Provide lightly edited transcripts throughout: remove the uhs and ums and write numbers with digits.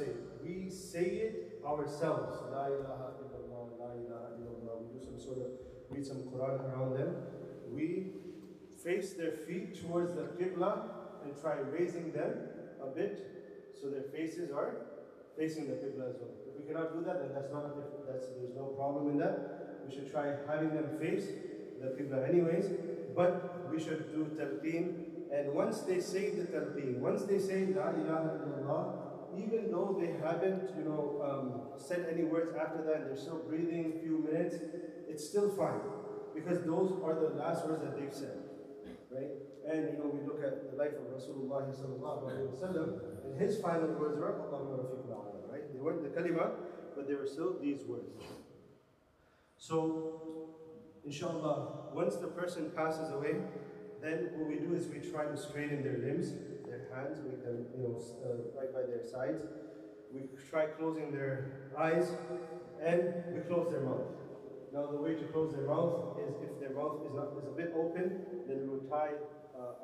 say it. We say it ourselves. La ilaha illallah, la ilaha illallah. We do some sort of, read some Quran around them. We face their feet towards the Qibla and try raising them a bit so their faces are facing the Qibla as well. If we cannot do that, then there's no problem in that. We should try having them face the Qibla anyways, but we should do talqeen. And once they say the talqeen, once they say La ilaha illallah, even though they haven't, said any words after that, and they're still breathing a few minutes, it's still fine, because those are the last words that they've said, right? And we look at the life of Rasulullah sallallahu alaihi wasallam, and his final words were Allahumma rafiqna ala, right? They weren't the kalima, but they were still these words. So, inshallah, once the person passes away, then what we do is we try to straighten their limbs, their hands, make them right by their sides. We try closing their eyes, and we close their mouth. Now the way to close their mouth is, if their mouth is a bit open, then we will tie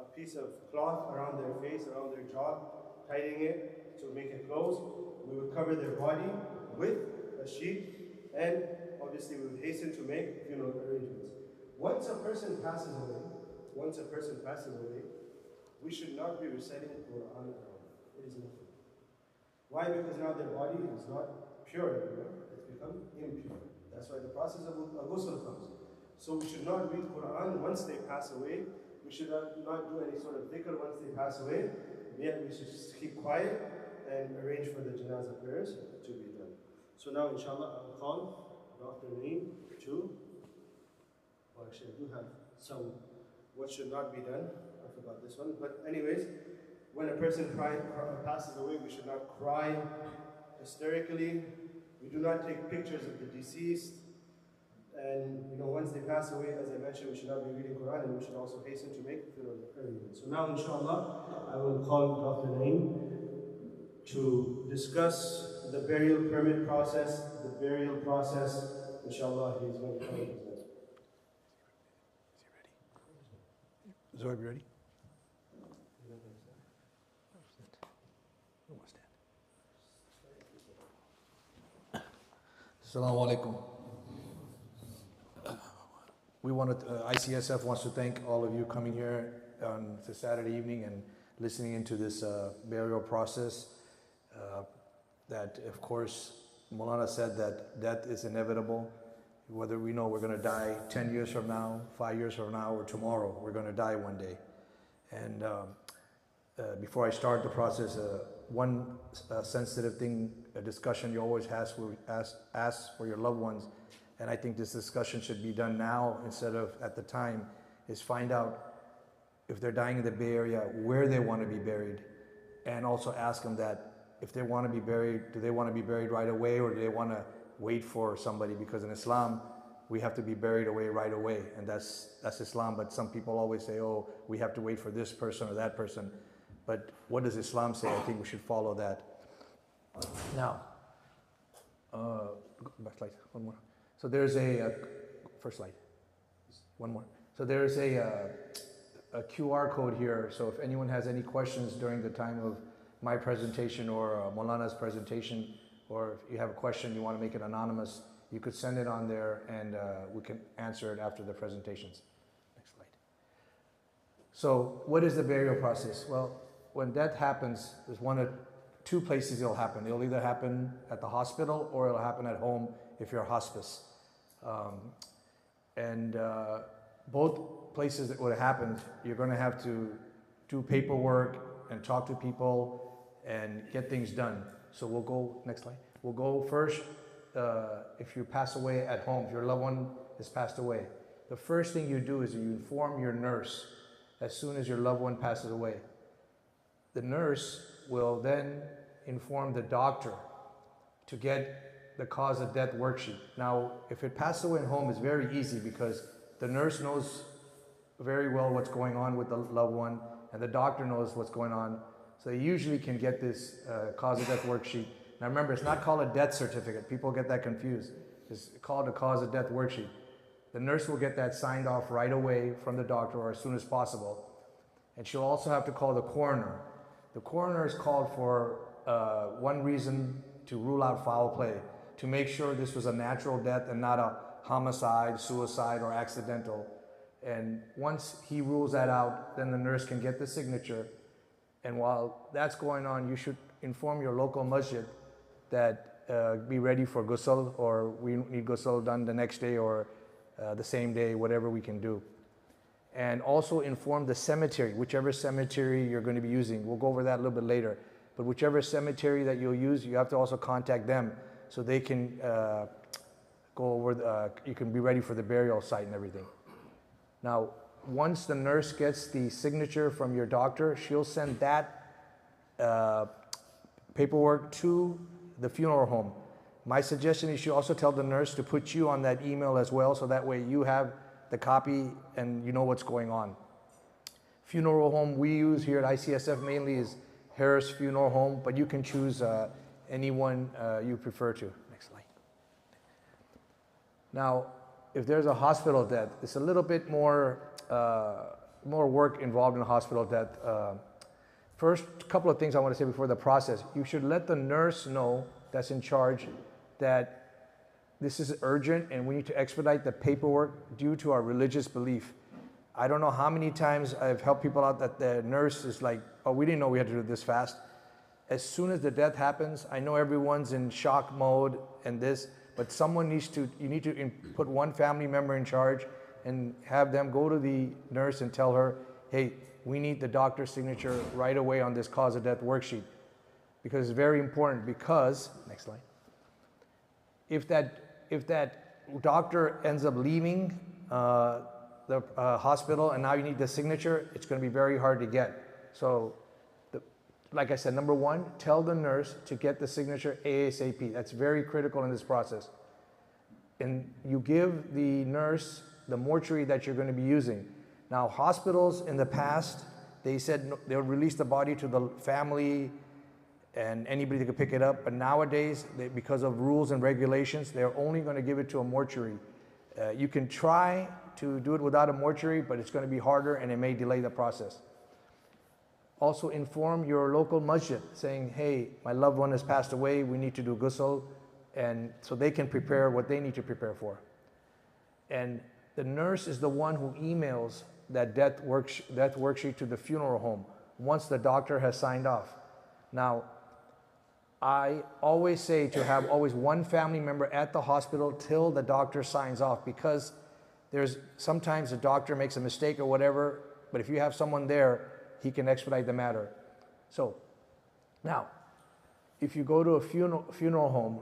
a piece of cloth around their face, around their jaw, tightening it to make it close. We will cover their body with a sheet, and obviously we will hasten to make funeral arrangements. Once a person passes away, we should not be reciting the Quran around. It is nothing. Why? Because now their body is not pure anymore. It's become impure. That's why the process of ghusl comes. So we should not read Quran once they pass away. We should not do any sort of dhikr once they pass away. Yet we should just keep quiet and arrange for the janazah prayers to be done. So now, inshallah, I'll call Dr. Naeem to, well, actually I do have some what should not be done. I forgot this one. But anyways, when a person passes away, we should not cry hysterically. We do not take pictures of the deceased. And once they pass away, as I mentioned, we should not be reading Quran, and we should also hasten to make funeral arrangements. So now, inshallah, I will call Dr. Naeem to discuss the burial permit process, Inshallah, he's going to come with us. Zohar, you ready? Assalamu alaikum. ICSF wants to thank all of you coming here on this Saturday evening and listening into this burial process. That, of course, Maulana said that death is inevitable. Whether we know we're going to die 10 years from now, 5 years from now, or tomorrow, we're going to die one day. And before I start the process, one sensitive thing, a discussion you always ask for your loved ones, and I think this discussion should be done now instead of at the time, is find out if they're dying in the Bay Area, where they want to be buried, and also ask them that if they want to be buried, do they want to be buried right away, or do they want to wait for somebody? Because in Islam, we have to be buried away right away, and that's Islam. But some people always say, oh, we have to wait for this person or that person. But what does Islam say? I think we should follow that. Now, back slide, one more. So there's first slide, one more. So there's a QR code here. So if anyone has any questions during the time of my presentation or Maulana's presentation, or if you have a question, you want to make it anonymous, you could send it on there, and we can answer it after the presentations. Next slide. So what is the burial process? Well, when death happens, there's one of two places it'll happen. It'll either happen at the hospital or it'll happen at home if you're hospice. Both places that would happen, you're going to have to do paperwork and talk to people and get things done. So we'll go, next slide. We'll go first, if you pass away at home, if your loved one has passed away. The first thing you do is you inform your nurse as soon as your loved one passes away. The nurse will then inform the doctor to get the cause of death worksheet. Now, if it passed away at home, it's very easy because the nurse knows very well what's going on with the loved one, and the doctor knows what's going on. So they usually can get this cause of death worksheet. Now remember, it's not called a death certificate. People get that confused. It's called a cause of death worksheet. The nurse will get that signed off right away from the doctor, or as soon as possible. And she'll also have to call the coroner. The coroner is called for one reason to rule out foul play, to make sure this was a natural death and not a homicide, suicide, or accidental. And once he rules that out, then the nurse can get the signature. And while that's going on, you should inform your local masjid that be ready for ghusl, or we need ghusl done the next day or the same day, whatever we can do. And also inform the cemetery, whichever cemetery you're going to be using. We'll go over that a little bit later. But whichever cemetery that you'll use, you have to also contact them so they can go over, you can be ready for the burial site and everything. Now, once the nurse gets the signature from your doctor, she'll send that paperwork to the funeral home. My suggestion is you also tell the nurse to put you on that email as well, so that way you have the copy and you know what's going on. Funeral home we use here at ICSF mainly is Harris Funeral Home, but you can choose anyone you prefer to. Next slide. Now, if there's a hospital death, it's a little bit more work involved in a hospital death. First, a couple of things I want to say before the process. You should let the nurse know that's in charge that this is urgent and we need to expedite the paperwork due to our religious belief. I don't know how many times I've helped people out that the nurse is like, oh, we didn't know we had to do this fast. As soon as the death happens, I know everyone's in shock mode and this, but someone needs to, you need to put one family member in charge and have them go to the nurse and tell her, hey, we need the doctor's signature right away on this cause of death worksheet. Because it's very important, because, next slide, if that doctor ends up leaving the hospital and now you need the signature, it's going to be very hard to get. So, like I said, number one, tell the nurse to get the signature ASAP. That's very critical in this process. And you give the nurse the mortuary that you're going to be using. Now, hospitals in the past, they said they would release the body to the family and anybody that could pick it up. But nowadays, because of rules and regulations, they're only going to give it to a mortuary. You can try to do it without a mortuary, but it's going to be harder and it may delay the process. Also inform your local masjid saying, hey, my loved one has passed away, we need to do ghusl, and so they can prepare what they need to prepare for. And the nurse is the one who emails that death worksheet to the funeral home once the doctor has signed off. Now, I always say to have always one family member at the hospital till the doctor signs off, because there's sometimes the doctor makes a mistake or whatever, but if you have someone there, he can expedite the matter. So, now, if you go to a funeral home,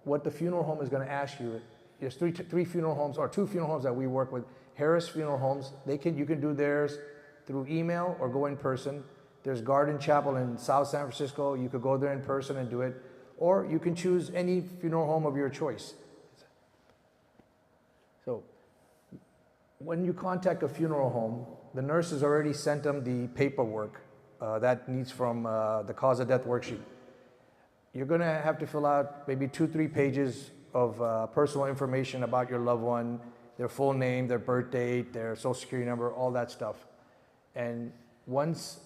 what the funeral home is going to ask you, there's three funeral homes, or two funeral homes that we work with. Harris Funeral Homes, you can do theirs through email or go in person. There's Garden Chapel in South San Francisco. You could go there in person and do it. Or you can choose any funeral home of your choice. So, when you contact a funeral home, the nurse has already sent them the paperwork that needs from the cause of death worksheet. You're going to have to fill out maybe 2-3 pages of personal information about your loved one, their full name, their birth date, their social security number, all that stuff. And once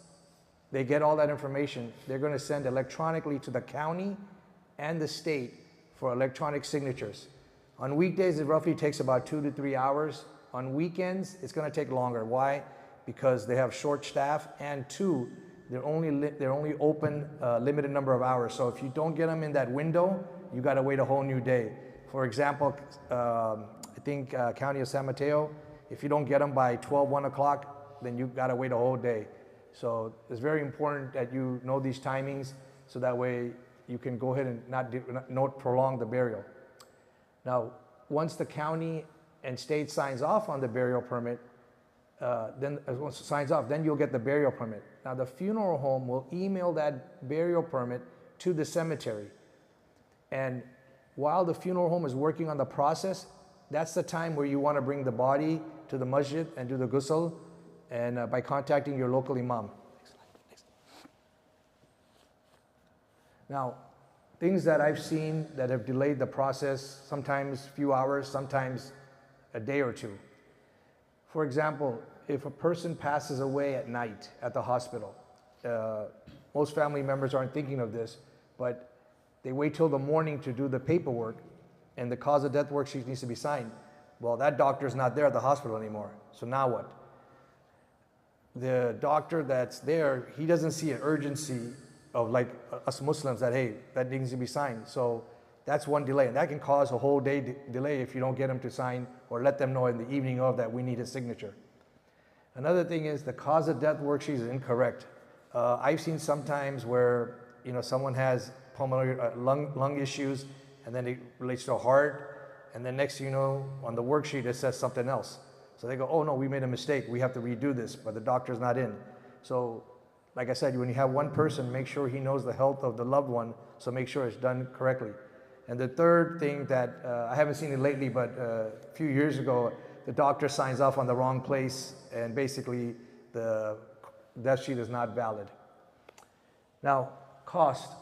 they get all that information, they're going to send electronically to the county and the state for electronic signatures. On weekdays, it roughly takes about 2 to 3 hours. On weekends, it's going to take longer. Why? Because they have short staff, and two, they're only open a limited number of hours. So if you don't get them in that window, you got to wait a whole new day. For example, I think County of San Mateo, if you don't get them by 1 o'clock, then you got to wait a whole day. So it's very important that you know these timings, so that way you can go ahead and not prolong the burial. Now, once the county and state signs off on the burial permit, once it signs off, then you'll get the burial permit. Now, the funeral home will email that burial permit to the cemetery. And while the funeral home is working on the process, that's the time where you want to bring the body to the masjid and do the ghusl, and by contacting your local imam. Next. Now, things that I've seen that have delayed the process, sometimes a few hours, sometimes a day or two. For example, if a person passes away at night at the hospital, most family members aren't thinking of this, but they wait till the morning to do the paperwork, and the cause of death worksheet needs to be signed. Well, that doctor's not there at the hospital anymore, so now what? The doctor that's there, he doesn't see an urgency of like us Muslims that, hey, that needs to be signed. So that's one delay, and that can cause a whole day delay if you don't get them to sign or let them know in the evening of that we need a signature. Another thing is the cause of death worksheet is incorrect. I've seen sometimes where someone has pulmonary lung issues, and then it relates to a heart, and then next thing you know, on the worksheet it says something else. So they go, oh no, we made a mistake, we have to redo this, but the doctor's not in. So like I said, when you have one person, make sure he knows the health of the loved one, so make sure it's done correctly. And the third thing that, I haven't seen it lately, but a few years ago, the doctor signs off on the wrong place, and basically the death sheet is not valid. Now, cost.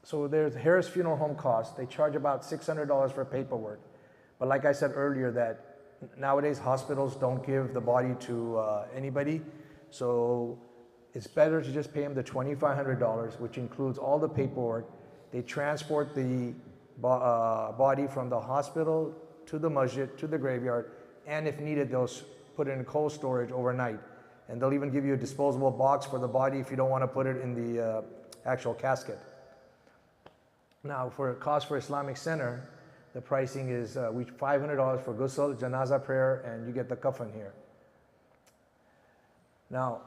So there's Harris Funeral Home cost. They charge about $600 for paperwork. But like I said earlier, that nowadays hospitals don't give the body to anybody. So it's better to just pay them the $2,500, which includes all the paperwork. They transport the body from the hospital to the masjid, to the graveyard, and if needed, they'll put it in cold storage overnight. And they'll even give you a disposable box for the body if you don't want to put it in the actual casket. Now, for a cost for Islamic Center, the pricing is $500 for Ghusl, Janazah prayer, and you get the kafan here. Now,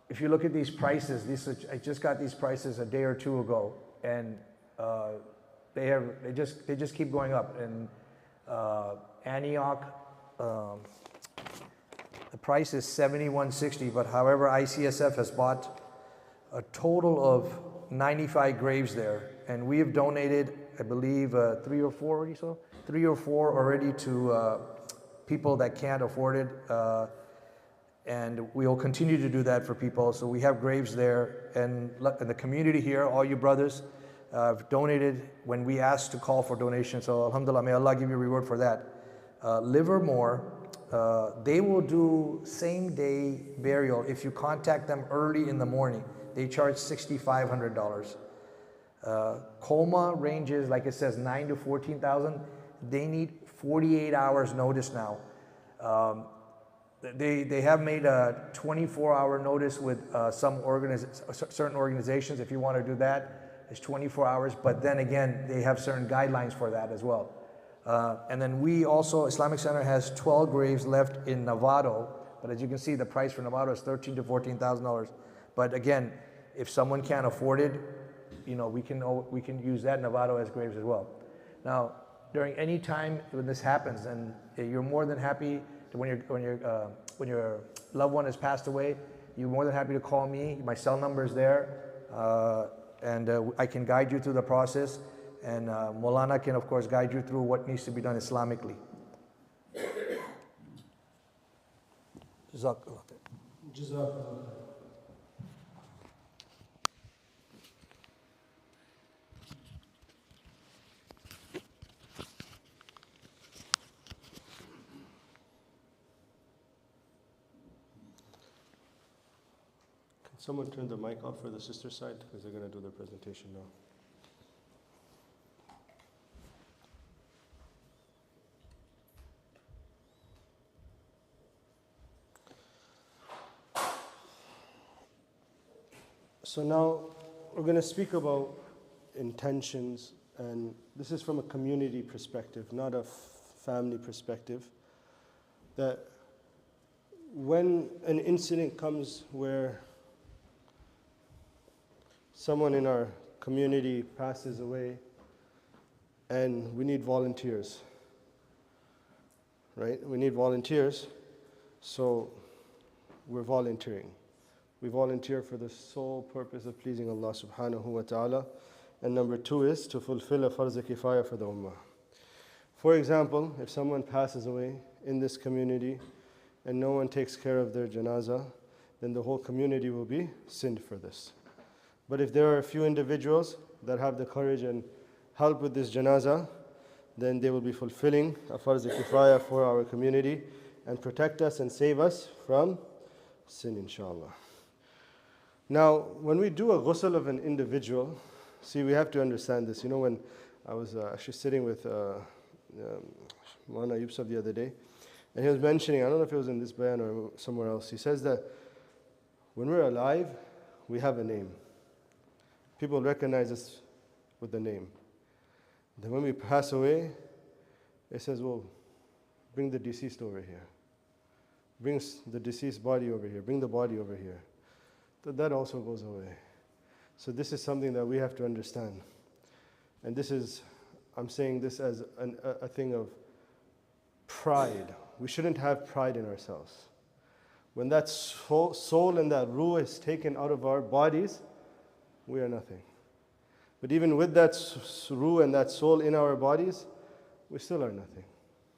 if you look at these prices, I just got these prices a day or two ago, and they just keep going up. In Antioch, the price is $71.60, but however, ICSF has bought a total of 95 graves there, and we have donated, I believe, 3 or 4 already to people that can't afford it, and we will continue to do that for people. So we have graves there, and in the community here, all you brothers have donated when we asked to call for donations. So alhamdulillah, may Allah give you a reward for that. Livermore, they will do same day burial if you contact them early in the morning. They charge $6,500. Coma ranges, like it says, 9 to 14,000. They need 48 hours notice now. They have made a 24-hour notice with certain organizations. If you want to do that, it's 24 hours. But then again, they have certain guidelines for that as well. And then we also, Islamic Center has 12 graves left in Novato. But as you can see, the price for Novato is $13,000 to $14,000. But again, if someone can't afford it, we can use that Novato as graves as well. Now, during any time when this happens, and you're more than happy to, when your loved one has passed away, you're more than happy to call me. My cell number is there, and I can guide you through the process. And Maulana can, of course, guide you through what needs to be done Islamically. Jazakallah. Jazakallah. Someone turn the mic off for the sister side because they're going to do their presentation now. So now we're going to speak about intentions, and this is from a community perspective, not a family perspective. That when an incident comes where someone in our community passes away and we need volunteers, right? We need volunteers, so we're volunteering. We volunteer for the sole purpose of pleasing Allah subhanahu wa ta'ala. And number 2 is to fulfill a farz kifaya for the ummah. For example, if someone passes away in this community and no one takes care of their janazah, then the whole community will be sinned for this. But if there are a few individuals that have the courage and help with this janazah, then they will be fulfilling a farz kifaya for our community and protect us and save us from sin, inshallah. Now, when we do a ghusl of an individual, see, we have to understand this. You know, when I was actually sitting with Maulana Yusuf the other day, and he was mentioning, I don't know if it was in this bayan or somewhere else, he says that when we're alive, we have a name. People recognize us with the name. Then when we pass away, it says, well, bring the deceased over here. Bring the deceased body over here. Bring the body over here. That also goes away. So this is something that we have to understand. And this is, I'm saying this as a thing of pride. We shouldn't have pride in ourselves. When that soul and that ruh is taken out of our bodies, we are nothing. But even with that ruh and that soul in our bodies, we still are nothing.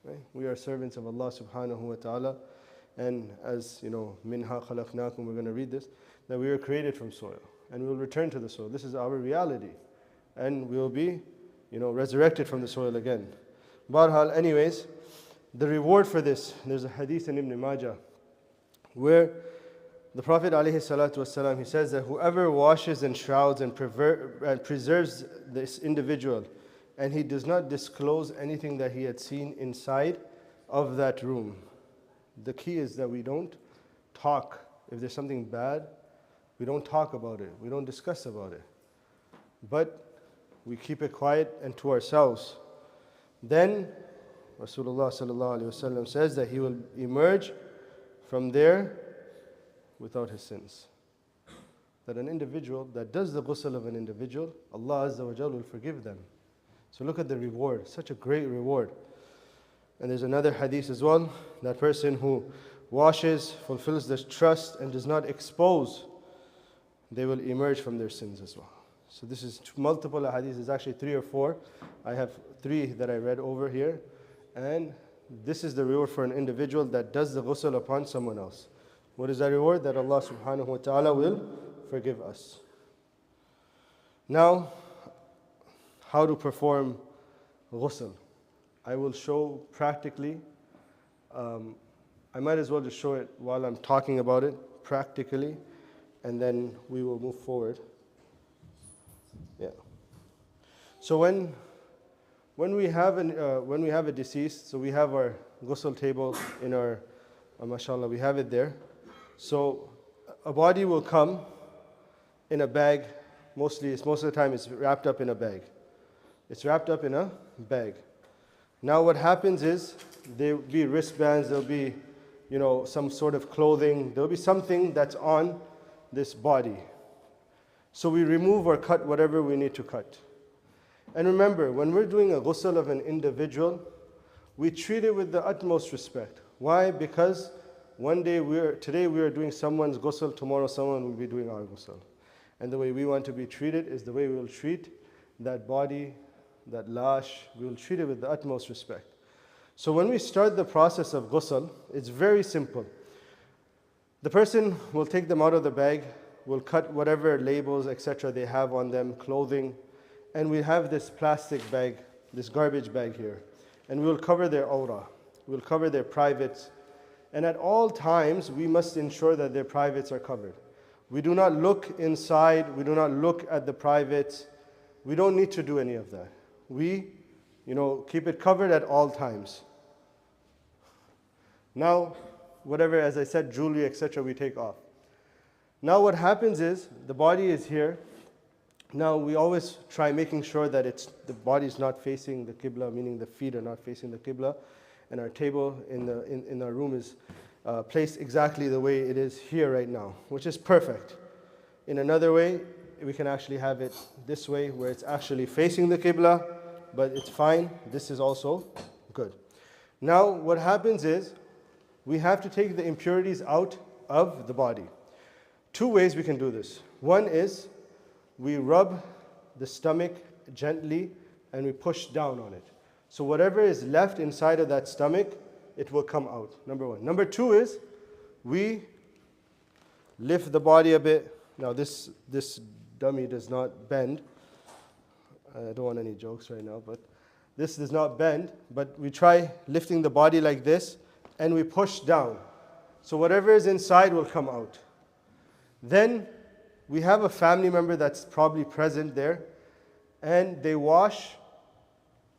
Right? We are servants of Allah subhanahu wa ta'ala. And as you know, minha khalaqnakum, we're going to read this, that we were created from soil. And we will return to the soil. This is our reality. And we will be, resurrected from the soil again. Barhal, anyways, the reward for this, there's a hadith in Ibn Majah, where the Prophet ﷺ, he says that whoever washes and shrouds and preserves this individual, and he does not disclose anything that he had seen inside of that room. The key is that we don't talk. If there's something bad, we don't talk about it. We don't discuss about it. But we keep it quiet and to ourselves. Then Rasulullah ﷺ says that he will emerge from there without his sins. That an individual that does the ghusl of an individual, Allah Azza wa Jal will forgive them. So look at the reward, such a great reward. And there's another hadith as well, that person who washes, fulfills the trust and does not expose, they will emerge from their sins as well. So this is multiple hadiths, there's actually 3 or 4. I have 3 that I read over here. And this is the reward for an individual that does the ghusl upon someone else. What is that reward? That Allah subhanahu wa ta'ala will forgive us. Now, how to perform ghusl. I will show practically. I might as well just show it while I'm talking about it, practically, and then we will move forward. Yeah. So when we have a deceased, so we have our ghusl table in our, mashallah, we have it there. So a body will come in a bag. Most of the time it's wrapped up in a bag. It's wrapped up in a bag. Now what happens is there'll be wristbands, there'll be some sort of clothing, there'll be something that's on this body. So we remove or cut whatever we need to cut. And remember, when we're doing a ghusl of an individual, we treat it with the utmost respect. Why? Because today we are doing someone's ghusl, tomorrow someone will be doing our ghusl. And the way we want to be treated is the way we will treat that body, that lash, we will treat it with the utmost respect. So when we start the process of ghusl, it's very simple. The person will take them out of the bag, will cut whatever labels, etc. they have on them, clothing, and we have this plastic bag, this garbage bag here. And we will cover their awrah, we'll cover their privates. And at all times, we must ensure that their privates are covered. We do not look inside, we do not look at the privates. We don't need to do any of that. We, keep it covered at all times. Now, whatever, as I said, jewelry, etc., we take off. Now what happens is, the body is here. Now we always try making sure that the body is not facing the Qibla, meaning the feet are not facing the Qibla. And our table in our room is placed exactly the way it is here right now, which is perfect. In another way, we can actually have it this way, where it's actually facing the Qibla, but it's fine. This is also good. Now, what happens is, we have to take the impurities out of the body. 2 ways we can do this. One is, we rub the stomach gently and we push down on it. So whatever is left inside of that stomach, it will come out, number 1. Number 2 is, we lift the body a bit. Now this dummy does not bend. I don't want any jokes right now, but this does not bend. But we try lifting the body like this, and we push down. So whatever is inside will come out. Then we have a family member that's probably present there, and they wash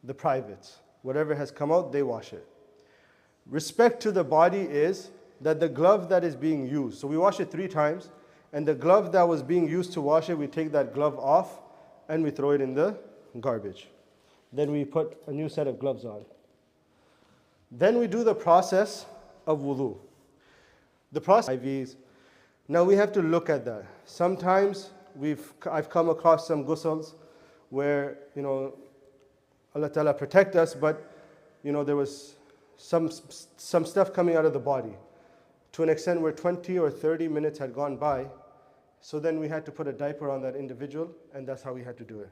the privates. Whatever has come out, they wash it. Respect to the body is that the glove that is being used, so we wash it 3 times, and the glove that was being used to wash it, we take that glove off and we throw it in the garbage. Then we put a new set of gloves on. Then we do the process of wudu. The process of IVs. Now we have to look at that. Sometimes I've come across some ghusls where, Allah Ta'ala protect us, but there was some stuff coming out of the body to an extent where 20 or 30 minutes had gone by. So then we had to put a diaper on that individual, and that's how we had to do it.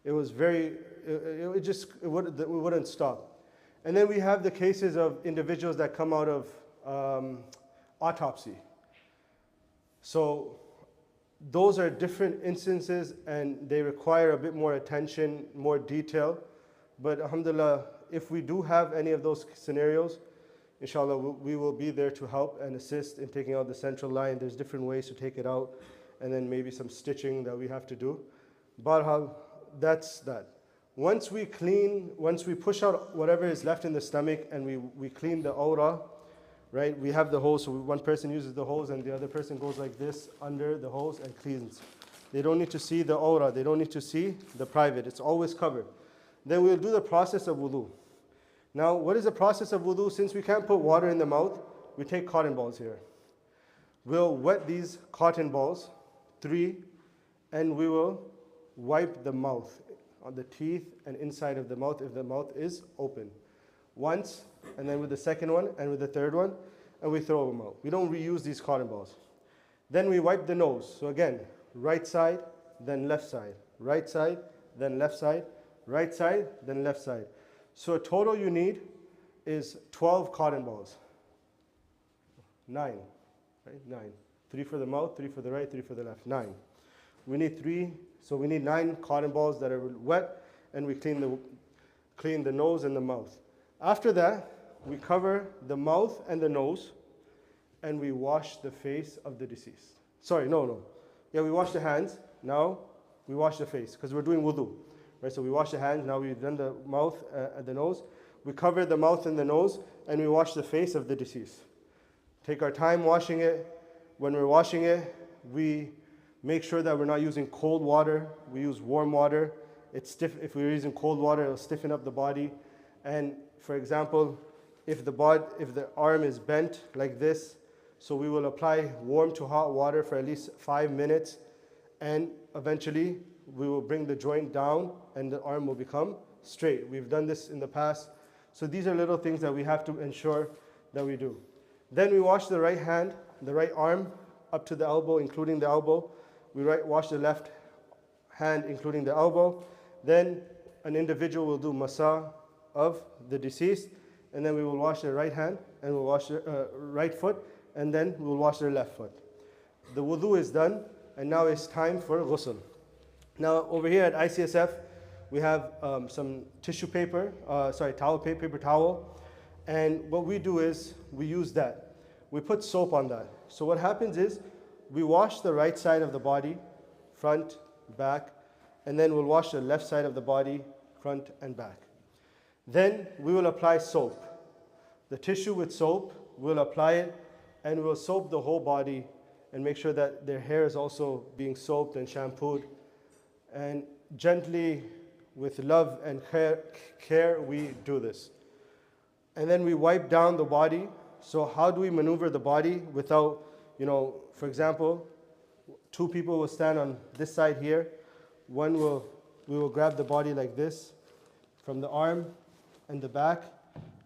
It was it wouldn't stop. And then we have the cases of individuals that come out of autopsy. So those are different instances, and they require a bit more attention, more detail. But alhamdulillah, if we do have any of those scenarios, inshallah, we will be there to help and assist in taking out the central line. There's different ways to take it out, and then maybe some stitching that we have to do. Barhal, that's that. Once we push out whatever is left in the stomach, and we clean the aura, right? We have the hose, so one person uses the hose and the other person goes like this under the hose and cleans. They don't need to see the aura, they don't need to see the private, it's always covered. Then we'll do the process of wudu. Now, what is the process of wudu? Since we can't put water in the mouth, we take cotton balls here. We'll wet these cotton balls, 3, and we will wipe the mouth, on the teeth and inside of the mouth if the mouth is open. Once, and then with the second one, and with the third one, and we throw them out. We don't reuse these cotton balls. Then we wipe the nose. So again, right side, then left side. Right side, then left side. Right side, then left side. So a total you need is 12 cotton balls. 9, right? 9. 3 for the mouth, 3 for the right, 3 for the left. 9. We need 3, so we need 9 cotton balls that are wet, and we clean the nose and the mouth. After that, we cover the mouth and the nose, and we wash the face of the deceased. Sorry, no. Yeah, we wash the hands. Now we wash the face because we're doing wudu. Right, so we wash the hands, now we've done the mouth and the nose. We cover the mouth and the nose, and we wash the face of the deceased. Take our time washing it. When we're washing it, we make sure that we're not using cold water. We use warm water. It's stiff. If we're using cold water, it'll stiffen up the body. And for example, if the arm is bent like this, so we will apply warm to hot water for at least 5 minutes, and eventually we will bring the joint down and the arm will become straight. We've done this in the past. So these are little things that we have to ensure that we do. Then we wash the right hand, the right arm up to the elbow, including the elbow. We wash the left hand, including the elbow. Then an individual will do masa of the deceased, and then we will wash their right hand, and we'll wash their right foot, and then we will wash their left foot. The wudu is done, and now it's time for ghusl. Now over here at ICSF, we have some tissue paper, paper towel, and what we do is we use that. We put soap on that. So what happens is we wash the right side of the body, front, back, and then we'll wash the left side of the body, front and back. Then we will apply soap. The tissue with soap, we'll apply it, and we'll soap the whole body and make sure that their hair is also being soaped and shampooed. And gently, with love and care, we do this. And then we wipe down the body. So how do we maneuver the body without, for example, 2 people will stand on this side here. We will grab the body like this from the arm and the back.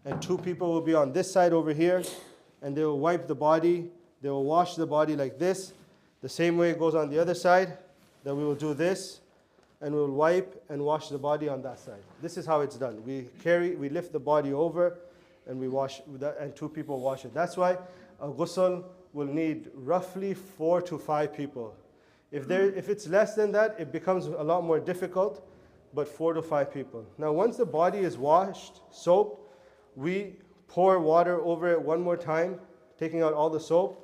And 2 people will be on this side over here, and they will wipe the body. They will wash the body like this. The same way it goes on the other side. Then we will do this, and we will wipe and wash the body on that side. This is how it's done. We lift the body over, and we wash that, and 2 people wash it. That's why a ghusl will need roughly 4 to 5 people. If it's less than that, it becomes a lot more difficult, but 4 to 5 people. Now once the body is washed, soaped, we pour water over it one more time, taking out all the soap.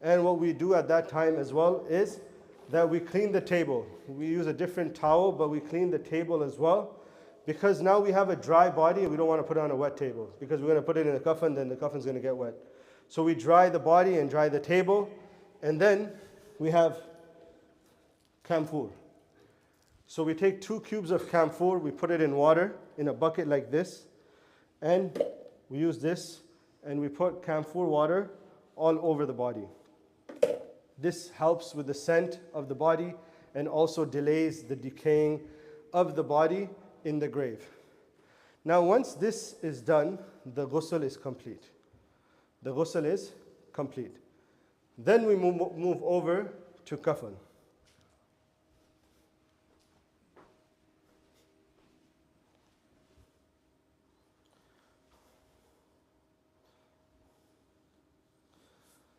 And what we do at that time as well is that we clean the table. We use a different towel, but we clean the table as well. Because now we have a dry body and we don't want to put it on a wet table. Because we're going to put it in a coffin, then the coffin's going to get wet. So we dry the body and dry the table. And then we have camphor. So we take 2 cubes of camphor, we put it in water in a bucket like this. And we use this and we put camphor water all over the body. This helps with the scent of the body and also delays the decaying of the body in the grave. Now once this is done, the ghusl is complete. The ghusl is complete. Then we move over to kafan.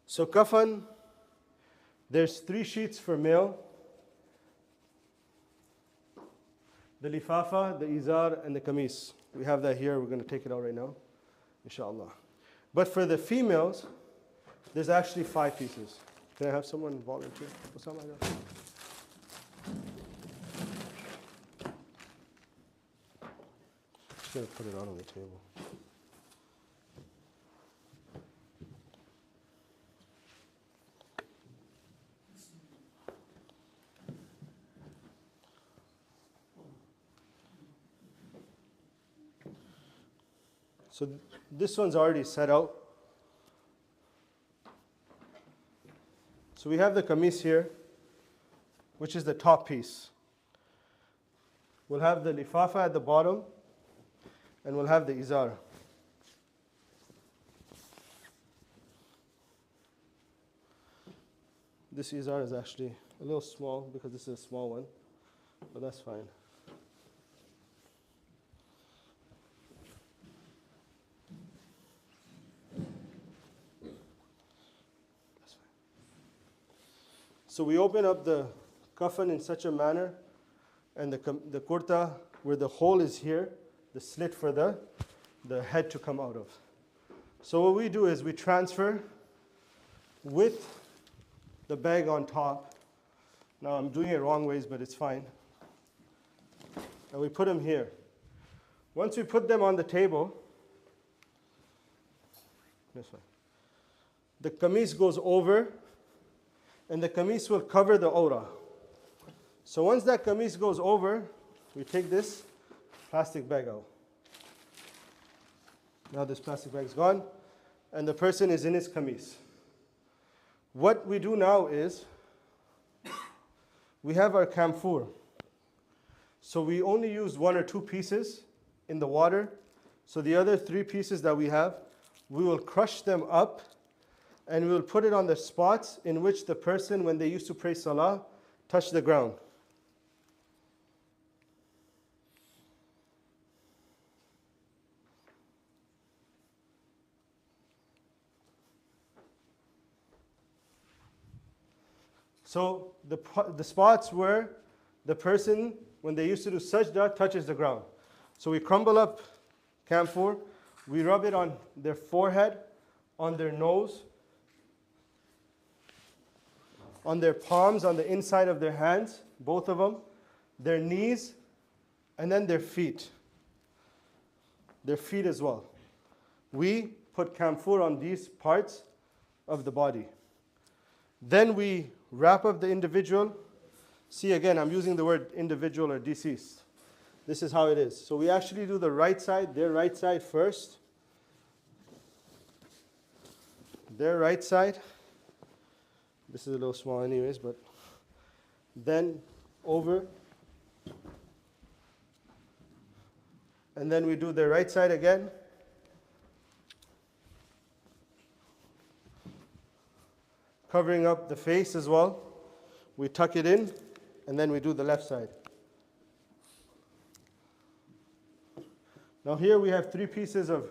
So kafan, there's 3 sheets for male. The lifafa, the izar, and the kameez. We have that here. We're going to take it out right now, inshallah. But for the females, there's actually 5 pieces. Can I have someone volunteer? Osama, just going to put it out on the table. So this one's already set out. So we have the kameez here, which is the top piece. We'll have the lifafa at the bottom, and we'll have the izar. This izar is actually a little small because this is a small one, but that's fine. So we open up the kafan in such a manner, and the kurta, where the hole is here, the slit for the head to come out of. So what we do is we transfer with the bag on top. Now I'm doing it wrong ways, but it's fine. And we put them here. Once we put them on the table, this way, the kameez goes over, and the kameez will cover the aura. So once that kameez goes over, we take this plastic bag out. Now this plastic bag is gone, and the person is in his kameez. What we do now is, we have our camphor. So we only use 1 or 2 pieces in the water. So the other 3 pieces that we have, we will crush them up, and we will put it on the spots in which the person, when they used to pray salah, touched the ground. So the spots where the person, when they used to do sajda, touches the ground. So we crumble up camphor, we rub it on their forehead, on their nose, on their palms, on the inside of their hands, both of them, their knees, and then their feet. Their feet as well. We put camphor on these parts of the body. Then we wrap up the individual. See, again, I'm using the word individual or deceased. This is how it is. So we actually do the right side, their right side first. Their right side. This is a little small anyways, but then over. And then we do the right side again. Covering up the face as well. We tuck it in, and then we do the left side. Now here we have 3 pieces of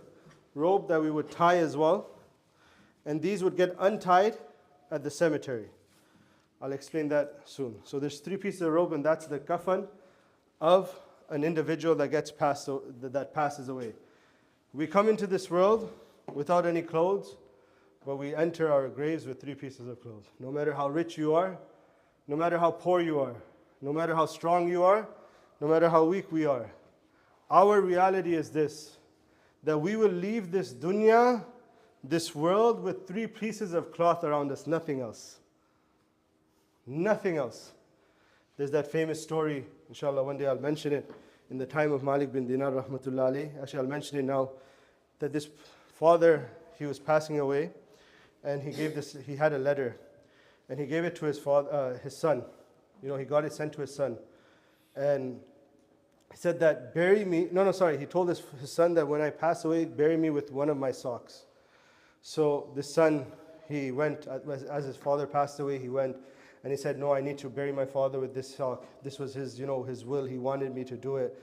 rope that we would tie as well. And these would get untied at the cemetery. I'll explain that soon. So there's 3 pieces of rope, and that's the kafan of an individual that passes away. We come into this world without any clothes, but we enter our graves with 3 pieces of clothes. No matter how rich you are, no matter how poor you are, no matter how strong you are, no matter how weak we are. Our reality is this, that we will leave this dunya, this world, with 3 pieces of cloth around us, nothing else. Nothing else. There's that famous story, inshallah, one day I'll mention it, in the time of Malik bin Dinar, rahmatullah alayh. Actually, I'll mention it now, that this father, he was passing away, and he had a letter, and he gave it to his son. He got it sent to his son. And he said that, he told his son that when I pass away, bury me with one of my socks. So the son, he went, as his father passed away, he went, and he said, no, I need to bury my father with this sock. This was his will, he wanted me to do it.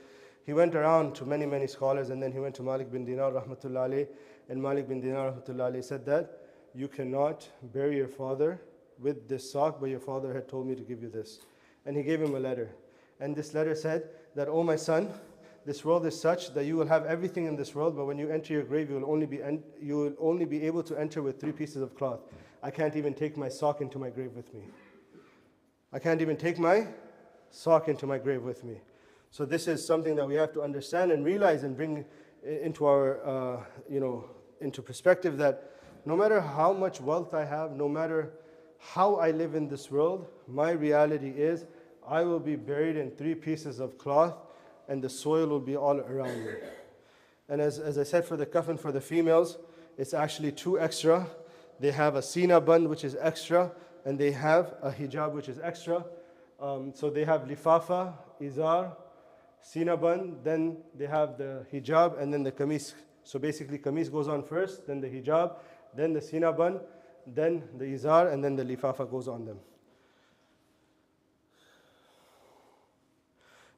He went around to many, many scholars, and then he went to Malik bin Dinar, rahmatullah alayh, and Malik bin Dinar, rahmatullah alayh, said that, you cannot bury your father with this sock, but your father had told me to give you this. And he gave him a letter. And this letter said that, oh my son, this world is such that you will have everything in this world, but when you enter your grave, you will only be able to enter with 3 pieces of cloth. I can't even take my sock into my grave with me. I can't even take my sock into my grave with me. So this is something that we have to understand and realize and bring into our, into perspective, that no matter how much wealth I have, no matter how I live in this world, my reality is I will be buried in 3 pieces of cloth, and the soil will be all around me. And as I said, for the kafan for the females, it's actually 2 extra. They have a sina band, which is extra, and they have a hijab, which is extra. So they have lifafa, izar, sina band, then they have the hijab, and then the kameez. So basically kameez goes on first, then the hijab, then the sina band, then the izar, and then the lifafa goes on them.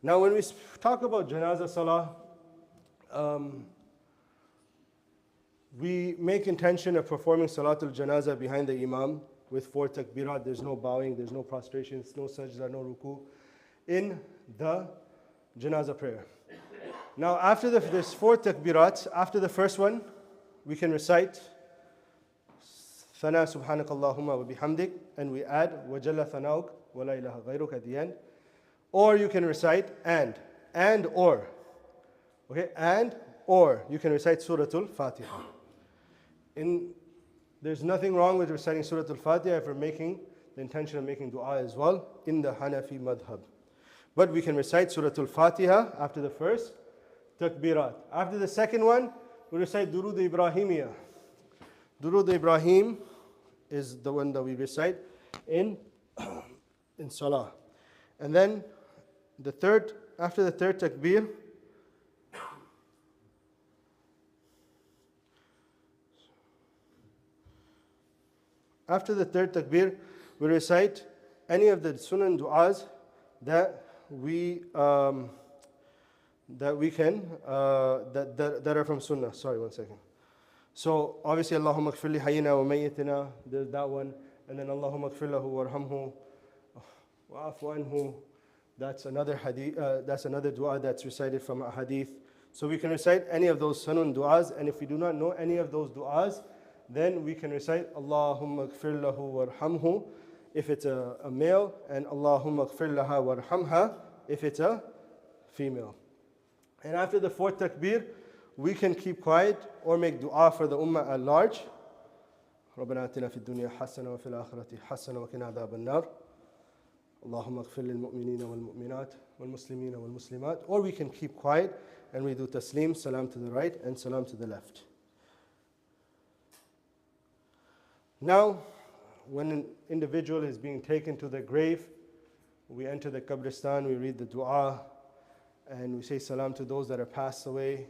Now when we talk about janazah salah, we make intention of performing salatul janazah behind the imam with 4 takbirat. There's no bowing, there's no prostrations, no sajda, no ruku in the janazah prayer. Now after there's 4 takbirat, after the first one, we can recite Thana subhanakallahumma wa bihamdik, and we add wajalla thanauk wa la ilaha ghayruk at the end. Or you can recite and or. Okay, and or you can recite Suratul Fatiha. There's nothing wrong with reciting Suratul Fatiha if we're making the intention of making dua as well in the Hanafi madhab. But we can recite Suratul Fatiha after the first takbirat. After the second one, we recite Durud Ibrahimiyya. Durud Ibrahim is the one that we recite in Salah. And then after the third takbir, we recite any of the sunan du'as that are from sunnah. Sorry, one second. So obviously, Allahumma gfir li hayyina wa mayyitina, there's that one. And then Allahumma gfir lahu warhamhu wa afu anhu. That's another hadith. That's another dua that's recited from a hadith. So we can recite any of those sunan du'as, and if we do not know any of those du'as, then we can recite Allahumma gfir lahu warhamhu if it's a male, and Allahumma gfir laha warhamha if it's a female. And after the 4th takbir, we can keep quiet or make dua for the ummah at large. ربنا آتنا في الدنيا حسنة وفي الآخرة حسنة وقنا عذاب النار. اللهم اغفر للمؤمنين والمؤمنات والمسلمين والمسلمات. Or we can keep quiet and we do taslim, salam to the right and salam to the left. Now, when an individual is being taken to the grave, we enter the qabristan, we read the dua, and we say salam to those that are passed away.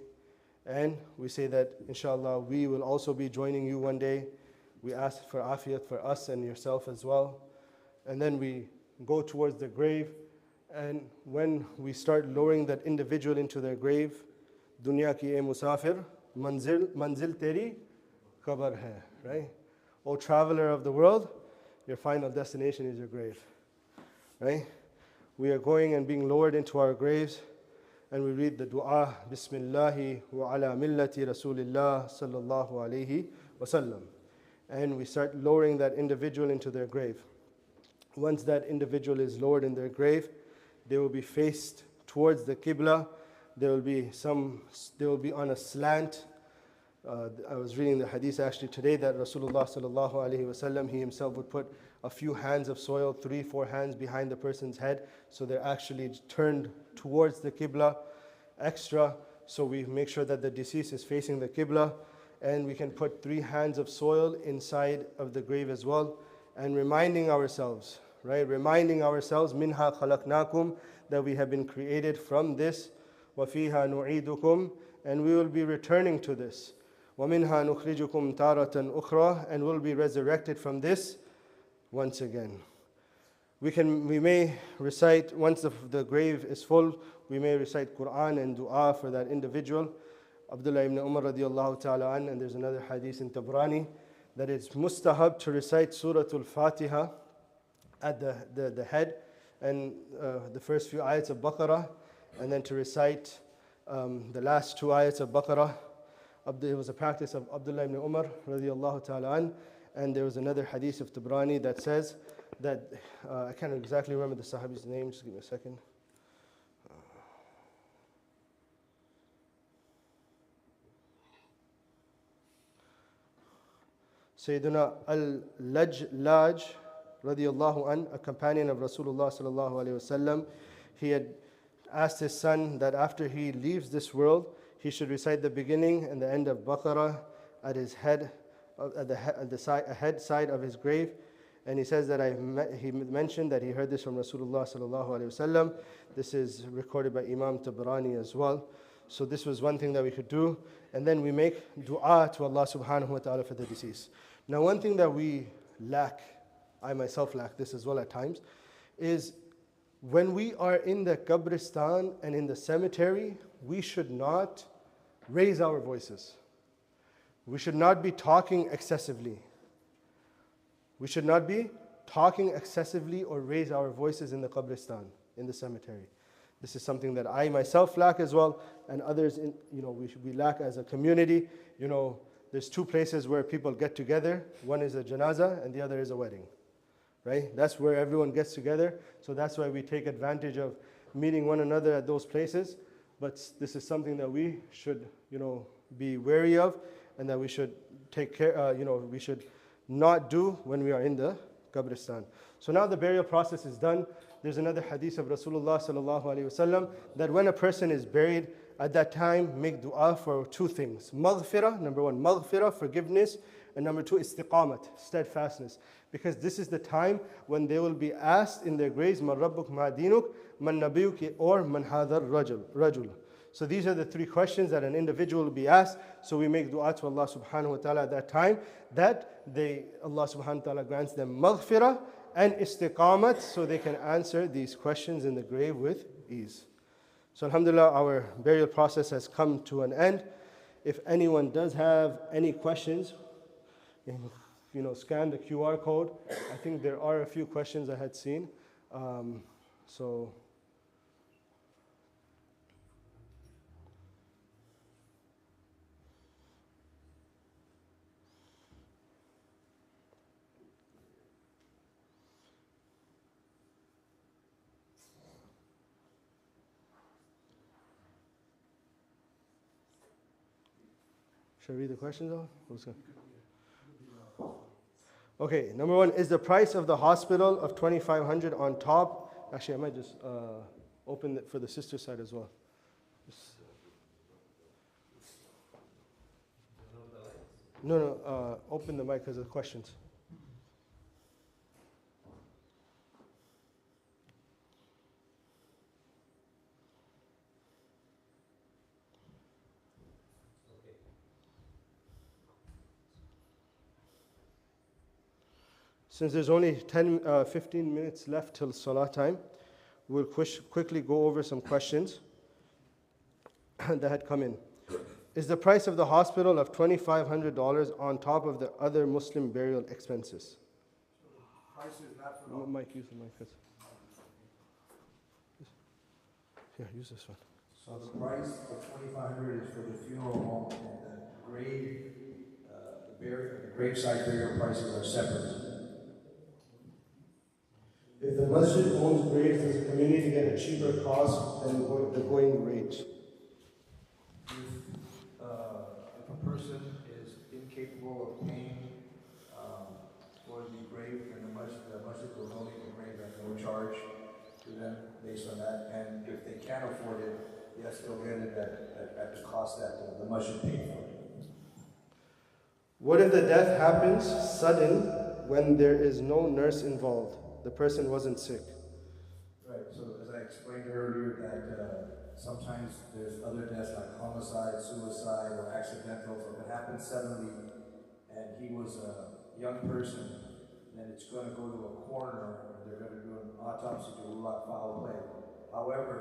And we say that, inshallah, we will also be joining you one day. We ask for afiyat for us and yourself as well. And then we go towards the grave. And when we start lowering that individual into their grave, dunya ki e musafir, manzil teri kabar hai, right? O traveler of the world, your final destination is your grave, right? We are going and being lowered into our graves, and we read the dua, Bismillahi wa ala millati Rasulillah sallallahu alayhi wa sallam. And we start lowering that individual into their grave. Once that individual is lowered in their grave, they will be faced towards the Qibla. They will be on a slant. I was reading the hadith actually today that Rasulullah sallallahu alaihi wasallam, he himself would put a few hands of soil, 3-4 hands behind the person's head, so they're actually turned towards the Qibla extra. So we make sure that the deceased is facing the Qibla, and we can put 3 hands of soil inside of the grave as well, and reminding ourselves, right? Reminding ourselves, minha khalaqnakum, that we have been created from this, wa fiha nu'idukum, and we will be returning to this. وَمِنْهَا نُخْرِجُكُمْ تَارَةً أُخْرَى, and will be resurrected from this once again. We may recite, once the grave is full, we may recite Quran and dua for that individual. Abdullah ibn Umar radiallahu ta'ala an, and there's another hadith in Tabrani, that it's mustahab to recite Surah Al-Fatiha at the head, and the first few ayats of Baqarah, and then to recite the last 2 ayats of Baqarah. It was a practice of Abdullah ibn Umar radiallahu ta'ala an, and there was another hadith of Tabrani that says that, I can't exactly remember the Sahabi's name, just give me a second. Sayyidina al-Lajlaj radiallahu an, a companion of Rasulullah sallallahu alayhi wasallam, he had asked his son that after he leaves this world, he should recite the beginning and the end of Baqarah at his head, at the head side of his grave. And he says that he mentioned that he heard this from Rasulullah sallallahu alaihi wasallam. This is recorded by Imam Tabrani as well. So this was one thing that we could do. And then we make dua to Allah subhanahu wa ta'ala for the deceased. Now one thing that we lack, I myself lack this as well at times, is when we are in the Qabristan and in the cemetery, we should not raise our voices. We should not be talking excessively. We should not be talking excessively or raise our voices in the Qabristan, in the cemetery. This is something that I myself lack as well, and others, we lack as a community. There's 2 places where people get together. One is a janazah and the other is a wedding, right? That's where everyone gets together. So that's why we take advantage of meeting one another at those places. But this is something that we should, be wary of, and that we should take care, we should not do when we are in the Qabristan. So now the burial process is done. There's another hadith of Rasulullah sallallahu alaihi wasallam that when a person is buried, at that time make dua for 2 things. Maghfirah, number 1, maghfirah, forgiveness, and number 2, istiqamat, steadfastness. Because this is the time when they will be asked in their graves, man rabbuk ma dinuk, man nabiyuk, or man hadar rajul. So these are the 3 questions that an individual will be asked. So we make dua to Allah subhanahu wa ta'ala at that time, that Allah subhanahu wa ta'ala grants them maghfirah and istiqamat, so they can answer these questions in the grave with ease. So alhamdulillah, our burial process has come to an end. If anyone does have any questions, scan the QR code. I think there are a few questions I had seen. Should I read the questions out? Okay, number 1, is the price of the hospital of $2,500 on top? Actually, I might just open it for the sister side as well. No, open the mic because of the questions. Since there's only 15 minutes left till Salah time, we'll quickly go over some questions that had come in. Is the price of the hospital of $2,500 on top of the other Muslim burial expenses? Price is not for all. Mike, use the mic. Here, use this one. So the price of $2,500 is for the funeral home, and the grave, the graveside burial prices are separate. masjid owns graves, does the community get a cheaper cost than the going rate? If a person is incapable of paying for the grave, then the masjid will donate the grave at no charge to them based on that. And if they can't afford it, yes, they'll get it at the cost that the masjid paid for it. What if the death happens sudden when there is no nurse involved? The person wasn't sick. Right, so as I explained earlier, that sometimes there's other deaths like homicide, suicide, or accidental. So if it happens suddenly and he was a young person, then it's going to go to a coroner and they're going to do an autopsy to rule out foul play. However,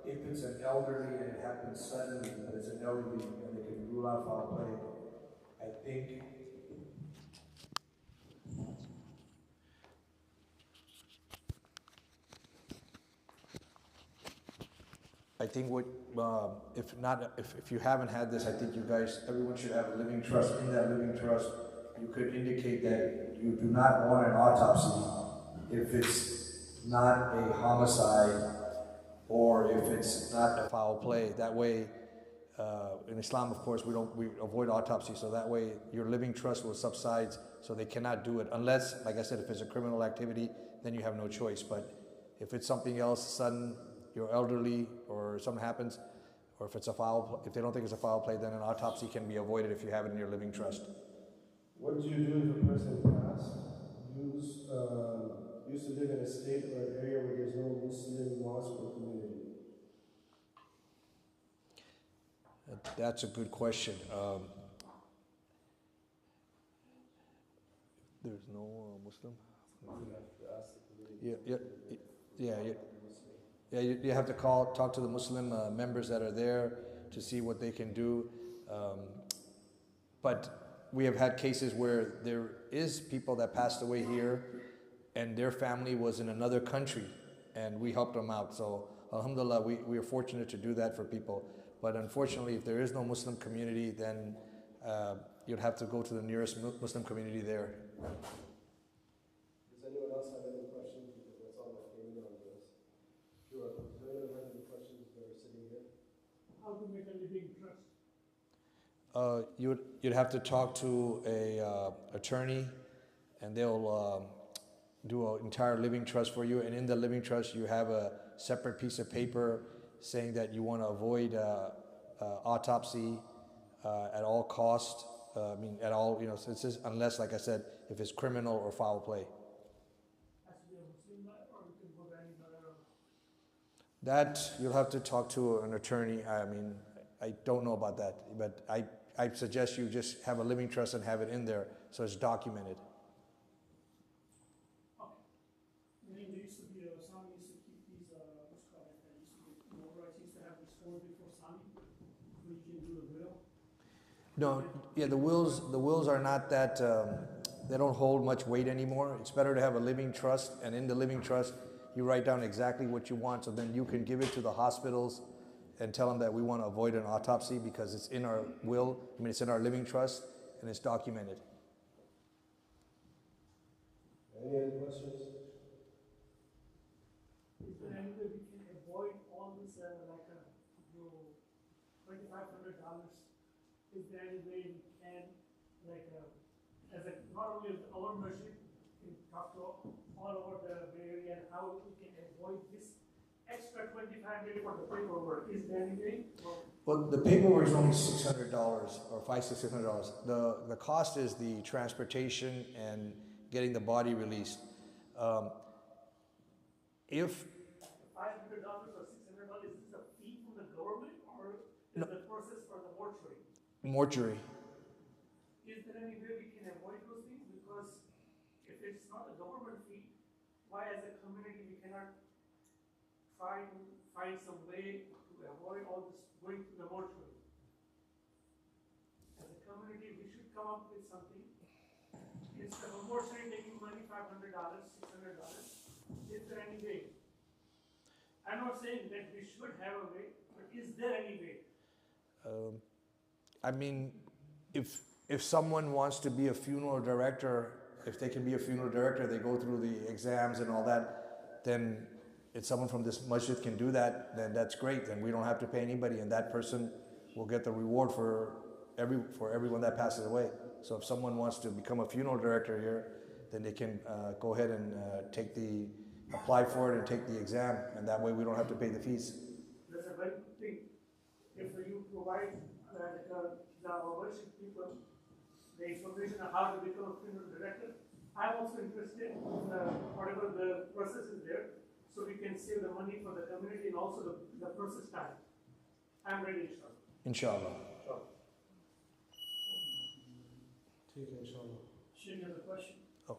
if it's an elderly and it happens suddenly, but it's an elderly and they can rule out foul play, I think what, if you haven't had this, I think everyone should have a living trust. In that living trust, you could indicate that you do not want an autopsy if it's not a homicide or if it's not a foul play. That way, in Islam, of course, we avoid autopsy, so that way your living trust will subside, so they cannot do it unless, like I said, if it's a criminal activity, then you have no choice. But if it's something else, sudden, you're elderly, or something happens, or if if they don't think it's a foul play, then an autopsy can be avoided if you have it in your living trust. What do you do if a person passed, used to live in a state or an area where there's no Muslim mosque or community? That's a good question. There's no Muslim? Yeah, you have to talk to the Muslim members that are there to see what they can do. But we have had cases where there is people that passed away here and their family was in another country and we helped them out. So alhamdulillah, we are fortunate to do that for people. But unfortunately, if there is no Muslim community, then you'd have to go to the nearest Muslim community there. Does anyone else have any questions? Because that's all that came in on this. Sure. Does anyone have any questions that are sitting here? How to make a living trust? You'd have to talk to a attorney, and they'll do an entire living trust for you. And in the living trust, you have a separate piece of paper saying that you want to avoid autopsy at all cost. At all, it's just, unless, like I said, if it's criminal or foul play. Has to be a Muslim lawyer, or you can go to any lawyer? That you'll have to talk to an attorney. I don't know about that, but I suggest you just have a living trust and have it in there so it's documented. Okay. There used to be Sami used to keep these what's called it? Used to have this form before Sami, where you can do a will. No, yeah, the wills are not that. They don't hold much weight anymore. It's better to have a living trust, and in the living trust, you write down exactly what you want, so then you can give it to the hospitals and tell them that we want to avoid an autopsy because it's in our will. It's in our living trust and it's documented. Any other questions? Is there any way we can avoid all this, $2,500? Is there any way we can, not only our masjid, can talk to all over the Bay Area and how we can avoid this extra $2,500 for the paperwork? Is there any way? Well, the paperwork is only $600 or $600. The cost is the transportation and getting the body released. If $500 or $600, is this a fee from the government, or is the process for the mortuary? Mortuary. Is there any way we can avoid those things? Because if it's not a government fee, why as a community we cannot try to find some way to avoid all this going to the mortuary? As a community, we should come up with something. Instead of a mortuary taking money, $500, $600, is there any way? I'm not saying that we should have a way, but is there any way? If someone wants to be a funeral director, if they can be a funeral director, they go through the exams and all that. then if someone from this masjid can do that, then that's great. Then we don't have to pay anybody, and that person will get the reward for everyone that passes away. So if someone wants to become a funeral director here, then they can go ahead and apply for it and take the exam, and that way we don't have to pay the fees. That's a very good thing. If you provide the worship people the information on how to become a funeral director, I'm also interested in whatever the process is there, so we can save the money for the community and also the process time. I'm ready, inshallah. Inshallah. Inshallah. Shane, you have a question? Oh,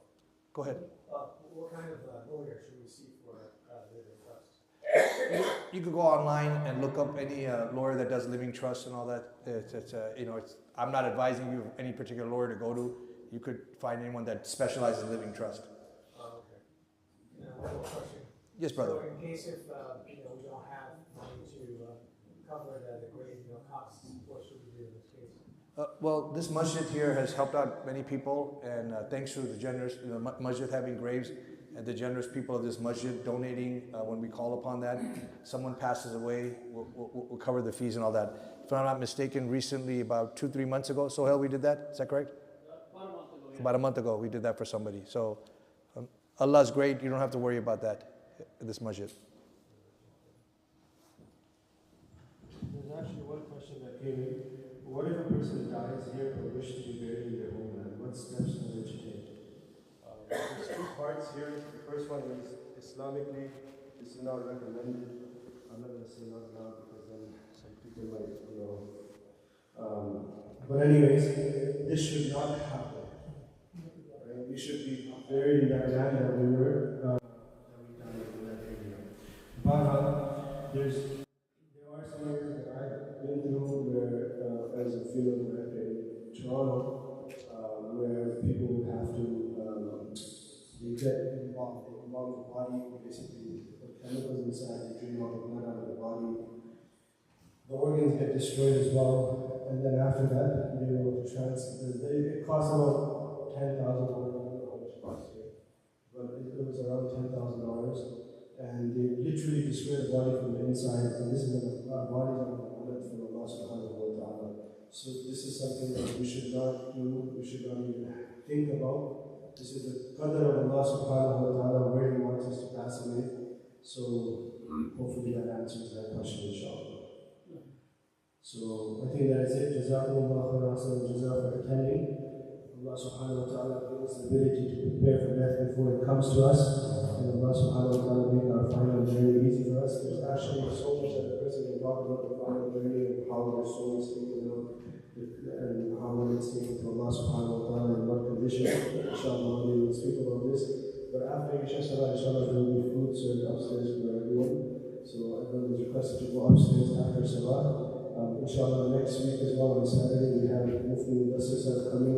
go ahead. What kind of lawyer should we see for living trust? You could go online and look up any lawyer that does living trust and all that. I'm not advising you any particular lawyer to go to. You could find anyone that specializes in living trust. Oh, okay. Now, one more question. Yes, brother. So in case if we don't have money to cover the grave costs, what should we do in this case? Well, this masjid here has helped out many people, and thanks to the generous masjid having graves and the generous people of this masjid donating when we call upon that. Someone passes away, we'll cover the fees and all that. If I'm not mistaken, recently, about 2-3 months ago, Sohail, we did that. Is that correct? About a month ago. Yeah. About a month ago, we did that for somebody. So Allah's great. You don't have to worry about that in this masjid. There's actually one question that came in. What if a person dies here but wishes to be buried in their homeland? What steps are they to take? There's two parts here. The first one is Islamically, this is not recommended. I'm not going to say not allowed because then some people might, but anyways, this should not happen. Right? We should be buried in that land that we were, that we died in that area. But there are some areas that I've been through where, as a funeral director in Toronto, where people would have to, they get involved. They involve the body, basically put chemicals inside, they drain all the blood out of the body. The organs get destroyed as well, and then after that, they will it costs about $10,000. I don't know how much it costs here, but it was around $10,000. And they literally destroy the body from the inside, and this is a body of Allah from Allah subhanahu wa ta'ala. So this is something that we should not do, we should not even think about. This is the qadr of Allah subhanahu wa ta'ala, where He wants us to pass away. So hopefully that answers that question, inshallah. So I think that is it. Jazakumullah khairan, Jazak for attending. Allah subhanahu wa ta'ala gives us the ability to prepare for death before it comes to us. And Allah subhanahu wa ta'ala make our final journey easy for us. There's actually so much that a person can talk about the final journey and how their soul is taken out and how when it's taken to Allah subhanahu wa ta'ala in what condition. Inshallah, we will speak about this. But after Isha Salah, inshallah, there will be food served upstairs for everyone. So everyone is requested to go upstairs after Salah. Inshallah, next week as well on Saturday, we have Mufti Mudassir coming,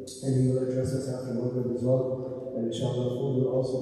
and he will address us after Maghrib as well. And inshallah, food will also